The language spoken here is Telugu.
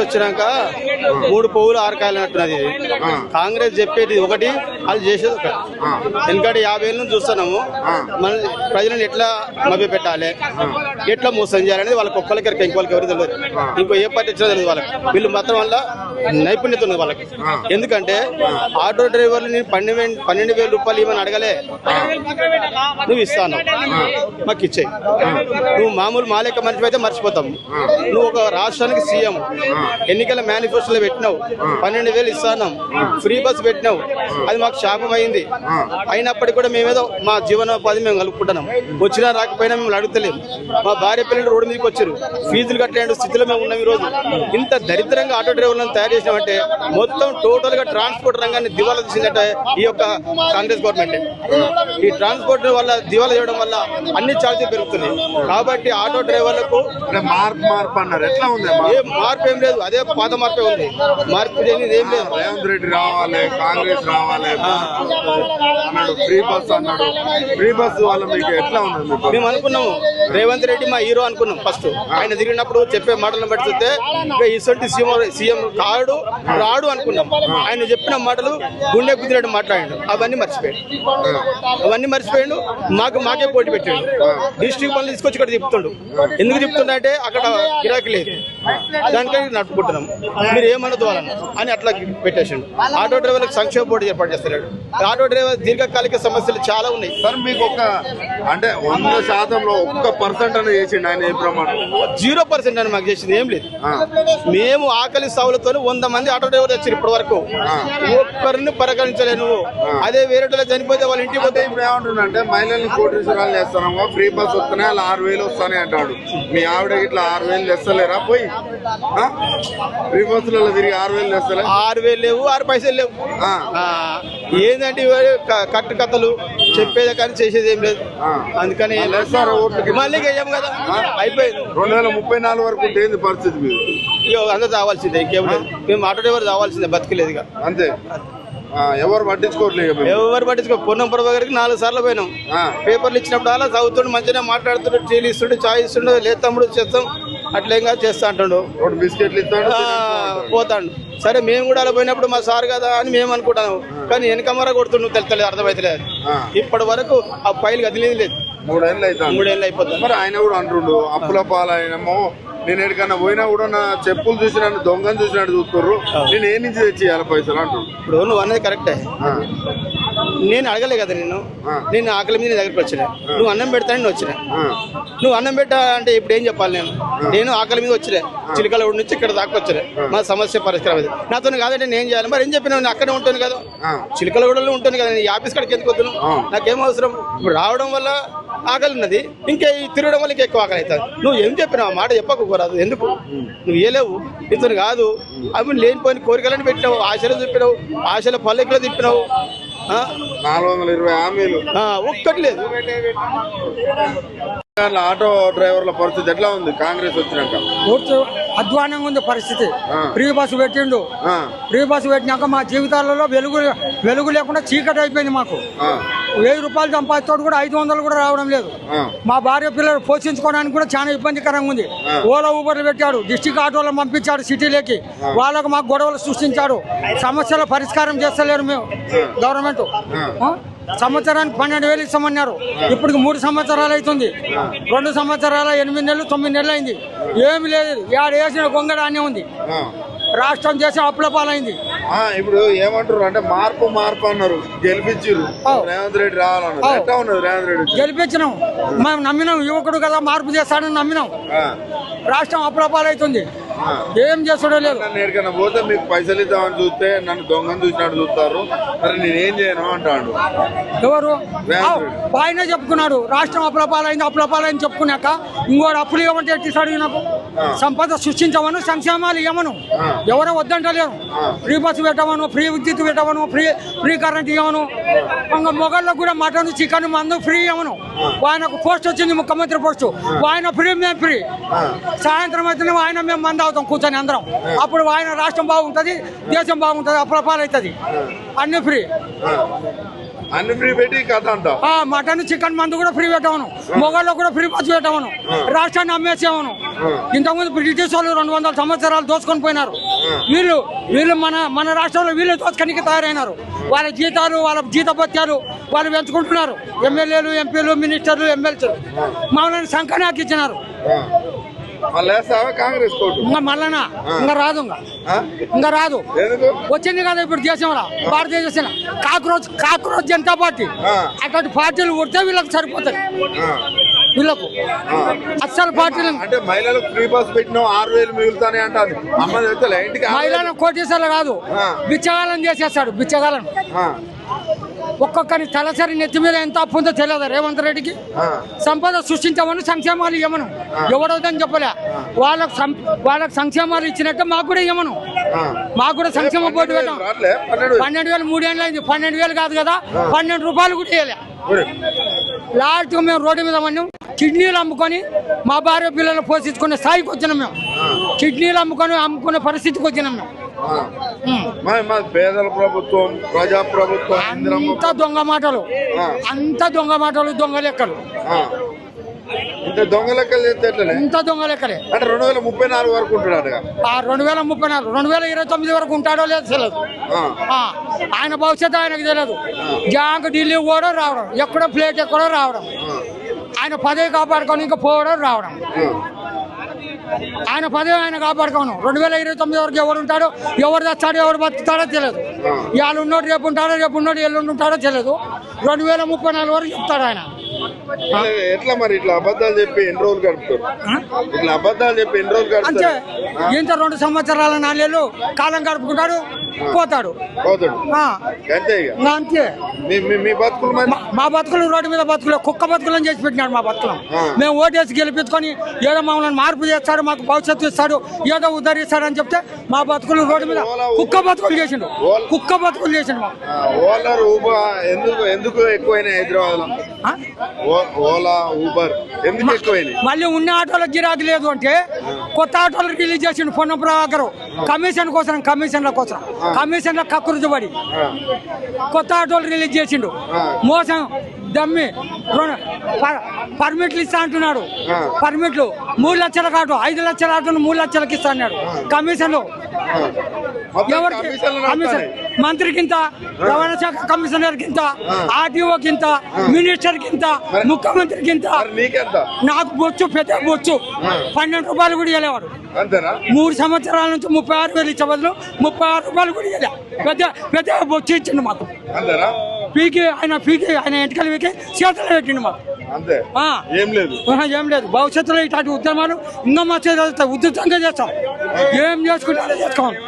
వచ్చినాక 3 పువ్వులు 6 కాయలు అంటున్నది ఇది. కాంగ్రెస్ చెప్పేది ఒకటి, వాళ్ళు చేసేది ఒకటి. ఎందుకంటే 50 ఏళ్ళ నుంచి చూస్తున్నాము మన ప్రజలను ఎట్లా మభ్య పెట్టాలి, ఎట్లా మోసం చేయాలనేది వాళ్ళకి ఒక్కరికి ఇంకోళ్ళకి ఎవరు తెలియదు. ఇంకో ఏ పార్టీ వచ్చినా తెలియదు వాళ్ళకి. వీళ్ళు మాత్రం వల్ల నైపుణ్యత ఉంది వాళ్ళకి. ఎందుకంటే ఆటో డ్రైవర్లు నేను 12,000 రూపాయలు ఇవ్వని అడగలే, నువ్వు ఇస్తాను మాకు ఇచ్చేయి. నువ్వు మామూలు మా లెక్క మనిషి అయితే మర్చిపోతాం. నువ్వు ఒక రాష్ట్రానికి సీఎం, ఎన్నికల మేనిఫెస్టోలో పెట్టినావు, 12,000 ఇస్తాను, ఫ్రీ బస్ పెట్టినావు. అది మాకు శాపం అయింది. అయినప్పటికీ కూడా మేమేదో మా జీవనోపాధి మేము కలుపుకుంటున్నాం. వచ్చినా రాకపోయినా మేము అడుగుతలేము. మా భార్య పిల్లలు రోడ్డు మీదకి వచ్చారు, ఫీజులు కట్టలేని స్థితిలో మేము ఉన్నాం. ఈరోజు ఇంత దరిద్రంగా ఆటో డ్రైవర్లను తయారు చేసినామంటే మొత్తం టోటల్ గా ట్రాన్స్పోర్ట్ రంగాన్ని దివాలా తీసిందంటే ఈ యొక్క కాంగ్రెస్ గవర్నమెంట్. ఈ ట్రాన్స్పోర్ట్ వల్ల దివాలా చేయడం వల్ల అన్ని ఛార్జీలు పెరుగుతున్నాయి. కాబట్టి ఆటో డ్రైవర్లకు మార్పు అన్నారు. ఎట్లా ఉంది? ఏ మార్పు ఏం లేదు, అదే పాత మార్పే ఉంది. మార్పు చేయలేదు ఏం లేదు. రేవంత్ రెడ్డి రావాలి, కాంగ్రెస్ రావాలి అన్నాడు, ఫ్రీ బస్ అన్నాడు. ఫ్రీ బస్ వల్ల మీకు ఎట్లా ఉంది? మేము అనుకున్నాము రేవంత్ రెడ్డి మా హీరో అనుకున్నాం ఫస్ట్. ఆయన తిరిగినప్పుడు చెప్పే మాటలను బట్టి చూస్తే ఇసొంటి సీఎం రాడు అనుకున్నాం. ఆయన చెప్పిన మాటలు గుండె కుదిరేట్టు మాట్లాడాడు. అవన్నీ మర్చిపోయాడు. మాకే పోటీ పెట్టాడు. డిస్ట్రిక్ట్ పనులు తీసుకొచ్చి ఇక్కడ తిప్పుతుండు. ఎందుకు తిప్పుతుండే అక్కడ గిరాకీ లేదు, దానికని నడుపుకుంటున్నాం. మీరు ఏమన్నది వాళ్ళని అని అట్లా పెట్టేసాడు. ఆటో డ్రైవర్లకు సంక్షేమ బోర్డు ఏర్పాటు చేస్తున్నాడు. ఆటో డ్రైవర్ దీర్ఘకాలిక సమస్యలు చాలా ఉన్నాయి సార్. మీకు అంటే 100%లో 1% అని చేసిండు ఆయన. ఏ ప్రమాణం? 0% అని మాకు చేసింది ఏం లేదు. మేము ఆకలి సావులతో 100 మంది ఆటో డ్రైవర్ వచ్చారు ఇప్పటి వరకు, ఒక్కరిని పరిగణించలేను. అదే వేరే చనిపోతే వాళ్ళ ఇంటికి పోతే ఇప్పుడు ఏమంటుండే, మహిళల్ని కోటీశ్వరాలు చేస్తున్నాము, ఫ్రీ బస్ వస్తున్నాయి, అలా 6,000 వస్తానే అంటాడు. మీ ఆవిడ ఇట్లా 6,000 తెస్తలేరా? పోయి ఫ్రీ బస్సులలో తిరిగి 6,000 తెస్తలే? 6,000 లేవు, 6 పైసలు లేవు. ఏంటంటే కట్టు కథలు చెప్పేది కానీ చేసేది ఏం లేదు. అందుకని మళ్ళీ వేయం కదా, అయిపోయింది. 2034 వరకు ఉంటే ఏంది పరిస్థితి? మీరు అందరూ రావాల్సిందే, ఇంకేం లేదు. మేము ఆటో డ్రైవర్ రావాల్సిందే, బతికలేదు ఇక అంతే. ఎవరు పట్టించుకోవట్లేదు. పొన్నం ప్రభా గారికి 4 సార్లు పోయినాం. పేపర్లు ఇచ్చినప్పుడు అలా చదువుతుండు, మంచిగా మాట్లాడుతుండు, టీలు ఇస్తుండు, చాయ్ ఇస్తుండు, లేదు తమ్ముడు చేస్తాం అట్లేం చేస్తా అంటాడు, బిస్కెట్లు ఇస్తాడు, పోతాడు. సరే మేము కూడా అలా పోయినప్పుడు మా సార్ కదా అని మేము అనుకుంటాము. కానీ వెనకమర కొడుతుండు, తెలుస్తలేదు, అర్థమైతలేదు. ఇప్పటి వరకు ఆ ఫైల్ కదిలేదు లేదు. 3 ఏళ్ళు అయిపోతుంది. మరి ఆయన కూడా అంటుండు అప్పుల పాలైనమో, నేను ఎక్కడికన్నా పోయినా కూడా నా చెప్పులు చూసినట్టు దొంగను చూసినట్టు చూస్తుర్రు, నేను ఏ నుంచి తెచ్చేయాలి పైసలు అంటుండు. ఇప్పుడు నువ్వు అన్నది కరెక్టే. నేను అడగలే కదా, నేను ఆకలి మీద నీ దగ్గరికి వచ్చిన. నువ్వు అన్నం పెడతానని నేను వచ్చిన. నువ్వు అన్నం పెట్టా అంటే ఇప్పుడు ఏం చెప్పాలి? నేను ఆకలి మీద వచ్చిన, చిలకల నుంచి ఇక్కడ దాకా వచ్చిన. మా సమస్య పరిష్కారం అది నాతో కాదంటే నేను చేయాలి. మరి ఏం చెప్పినా నేను అక్కడే ఉంటాను కదా, చిలకలగూడలో ఉంటాను కదా, నేను ఆఫీస్ కాడికి ఎందుకు వద్దును? నాకేం అవసరం? ఇప్పుడు రావడం వల్ల ఆకలి ఉన్నది, ఇంకా తిరగడం వల్ల ఇంకా ఎక్కువ ఆకలి అవుతుంది. నువ్వు ఏం చెప్పినావు? మాట చెప్పకపోరాదు. ఎందుకు నువ్వు ఏలేవు? ఇతను కాదు, అవి లేనిపోయిన కోరికలను పెట్టినావు, ఆశలు చెప్పినావు, ఆశల పల్లెకులు తిప్పినావు. 420 హామీలు ఒక్కటి లేదు. ఆటో డ్రైవర్ల పరిస్థితి ఎట్లా ఉంది కాంగ్రెస్ వచ్చినాక? అధ్వానంగా ఉంది పరిస్థితి. ఫ్రీ బస్సు పెట్టిండు. ఫ్రీ బస్సు పెట్టినాక మా జీవితాలలో వెలుగు లేకుండా చీకటి అయిపోయింది. మాకు 1000 రూపాయలు సంపాదిస్తాడు కూడా 500 కూడా రావడం లేదు. మా భార్య పిల్లలు పోషించుకోవడానికి కూడా చాలా ఇబ్బందికరంగా ఉంది. ఓలా ఊబర్లు పెట్టాడు, డిస్టిక్ ఆటోలను పంపించాడు సిటీలోకి. వాళ్ళకు మాకు గొడవలు సృష్టించాడు. సమస్యల పరిష్కారం చేస్తలేరు మేము. గవర్నమెంట్ సంవత్సరానికి 12,000 ఇస్తామన్నారు. ఇప్పటికి 3 సంవత్సరాలు అవుతుంది. 2 సంవత్సరాల 8 నెలలు 9 నెలలు అయింది. ఏమి లేదు. వేసిన గొంగడానే ఉంది. రాష్ట్రం చేసిన అప్పుల పాలైంది. ఇప్పుడు ఏమంటారు అంటే మార్పు అన్నారు, గెలిపించారు. రేవంత్ రెడ్డి రావాలన్నారు. ఎట్లా ఉన్నది రేవంత్ రెడ్డి? గెలిపించినాం, మేము నమ్మినాం. యువకుడు కదా మార్పు చేస్తాడని నమ్మినాం. రాష్ట్రం అప్పుల పాలవుతుంది. ఏం చేస్తాడో లేదు. ఎక్కడికైనా పోతే మీకు పైసలు ఇద్దామని చూస్తే నన్ను దొంగను చూసినట్టు చూస్తారు. మరి నేనేం చేయను అంటాడు. ఎవరు? ఆయనే చెప్పుకున్నాడు రాష్ట్రం అప్పుల పాలైంది చెప్పుకున్నాక ఇంకోటి అప్పులు ఇవ్వమంటే ఎట్టిస్తాడు? నాకు సంపద సృష్టించమను, సంక్షేమాలు ఇవ్వమను, ఎవరో వద్దంటలేరు. ఫ్రీ బస్సు పెట్టమను, ఫ్రీ విద్యుత్ పెట్టమను, ఫ్రీ కరెంట్ ఇవ్వను. ఇంకా మొగళ్ళకు కూడా మటన్ చికెన్ మందు ఫ్రీ ఇవ్వను. ఆయనకు పోస్ట్ వచ్చింది, ముఖ్యమంత్రి పోస్టు. ఆయన ఫ్రీ, మేము ఫ్రీ. సాయంత్రం అయితే ఆయన మేము మంది అవుతాం కూర్చొని అందరం. అప్పుడు ఆయన రాష్ట్రం బాగుంటుంది, దేశం బాగుంటుంది, అప్పుల పాలవుతుంది. అన్ని ఫ్రీ. అన్ని ఫ్రీ పెట్టి కథ అంతా మటన్ చికెన్ మందు కూడా ఫ్రీ పెట్టాను, మొగల్లో కూడా ఫ్రీ బస్సు పెట్టాను, రాష్ట్రాన్ని అమ్మేసేవాను. ఇంతకుముందు బ్రిటిష్ వాళ్ళు 200 సంవత్సరాలు దోచుకొని పోయినారు. వీళ్ళు మన రాష్ట్రంలో వీళ్ళు దోచుకనికి తయారైనారు. వాళ్ళ జీతాలు, వాళ్ళ జీతభత్యాలు వాళ్ళు పెంచుకుంటున్నారు. ఎమ్మెల్యేలు, ఎంపీలు, మినిస్టర్లు, ఎమ్మెల్యేలు మమ్మల్ని సంకనాకి ఇచ్చినారు. కాంగ్రెస్ ఇంకా మళ్ళా ఇంకా రాదు, ఇంకా రాదు. వచ్చింది కదా ఇప్పుడు దేశంలో భారతదేశం కాక్రోచ్ జనతా పార్టీ. అటువంటి పార్టీలు కొడితే వీళ్ళకి సరిపోతాయి. వీళ్ళకు అస్సలు పార్టీలు అంటే మహిళలకు ఫ్రీ బస్ పెట్టినా 6,000 మిగులుతానే అంటారు. మహిళలను కోటేశ్వర్లు కాదు, బిచ్చగాలను చేసేస్తాడు. బిచ్చగాలను ఒక్కొక్కరి తలసరి నెత్తి మీద ఎంత అప్పు ఉందో తెలియదు రేవంత్ రెడ్డికి. సంపద సృష్టించామని సంక్షేమాలు ఇవ్వమను, ఎవడవుదని చెప్పలే. వాళ్ళకి సంక్షేమాలు ఇచ్చినట్టు మాకు కూడా ఇవ్వమను. మాకు కూడా సంక్షేమ బోర్డు పెట్టాం. 12,000 3 ఏళ్ళు అయింది. 12,000 కాదు కదా, 12 రూపాయలు కూడా ఇవ్వలే. లాస్ట్ మేము రోడ్డు మీద పడినాం. కిడ్నీలు అమ్ముకొని మా భార్య పిల్లలు పోషించుకునే స్థాయికి వచ్చినాం మేము. కిడ్నీలు అమ్ముకునే పరిస్థితికి వచ్చినాం మేము. పేదల ప్రభుత్వం, ప్రజా ప్రభుత్వం అంత దొంగ మాటలు, దొంగ లెక్కలు. దొంగ లెక్కలు చేస్తే ఇంత దొంగ లెక్కలే. అంటే 2034 వరకు ఉంటాడు. 2034 2029 వరకు ఉంటాడో లేదో తెలియదు. ఆయన భవిష్యత్తు ఆయనకు తెలియదు. జాంక్ ఢిల్లీ పోవడం రావడం, ఎక్కడో ప్లేట్ ఎక్కడో రావడం, ఆయన పదవి కాపాడుకొని ఇంకా పోవడం రావడం. ఆయన పదవి ఆయన కాపాడుకోను. 2029 వరకు ఎవరు ఉంటాడో, ఎవరు తెస్తాడో, ఎవరు బతుకుతాడో తెలియదు. ఇవాళ ఉన్నోడు రేపు ఉంటాడో, రేపు ఉన్నోడు ఎల్లుండి ఉంటాడో తెలియదు. 2034 వరకు చెప్తాడు ఆయన. ఎట్లా మరి ఇట్లా అబద్ధాలు చెప్పి ఎన్ని రోజులు గడుపుతారు? ఇట్లా అబద్ధాలు చెప్పి ఎన్ని రోజులు అంటే ఇంత 2 సంవత్సరాల 4 ఏళ్ళు కాలం గడుపుకుంటాడు, పోతాడు. అంతే. మీ బతుకులు మా బతుకులు రోడ్డు మీద బతుకులు కుక్క బతుకులను చేసి పెట్టినాడు. మా బతుకులు మేము ఓటేసి గెలిపించుకొని ఏదో మమ్మల్ని మార్పు చేస్తాడు, మాకు భవిష్యత్తు ఇస్తాడు, ఏదో ఉద్ధరిస్తాడు అని చెప్తే మా బతుకులు రోడ్డు మీద కుక్క బతుకులు చేసిండు. ఓలా ఎందుకు ఎక్కువైనా హైదరాబాద్ లో? ఓలా ఊబర్ ఎందుకు ఎక్కువైనా? మళ్ళీ ఉన్న ఆటోలకు గిరాకీ లేదు అంటే కొత్త ఆటోలు రిలీజ్ చేసిండు పొన్నం ప్రభాకర్. కమిషన్ల కోసం కమిషన్ల కక్కురుబడి కొత్త ఆటోలు రిలీజ్ చేసిండు. మోసం దమ్మి పర్మిట్లు ఇస్తా అంటున్నాడు. పర్మిట్లు 3 లక్షల ఆటో, 5 లక్షల ఆటోను 3 లక్షలకి ఇస్తా అన్నాడు. కమిషన్లు ఎవరికి? కమిషన్ మంత్రి కింద, రవాణా శాఖ కమిషనర్ కింద, ఆర్టీఓ కింద, మినిస్టర్ కింద, ముఖ్యమంత్రి కింద. నాకు బొచ్చు, పెద్ద బొచ్చు. 12 రూపాయలు కూడా ఇవ్వలేవాడు. 3 సంవత్సరాల నుంచి 36,000 ఇచ్చే బదులు 36 రూపాయలు కూడా ఇవ్వలే. పెద్ద బొచ్చు ఇచ్చిండు మాకు. పీకి ఆయన ఎంటకలు పీకి చేతులు పెట్టిండు మాకు. ఏం లేదు. భవిష్యత్తులో ఇట్లాంటి ఉద్యమాలు ఇంకా మా ఉధృతంగా చేస్తాం. ఏం చేసుకుంటే చేసుకోవాలి.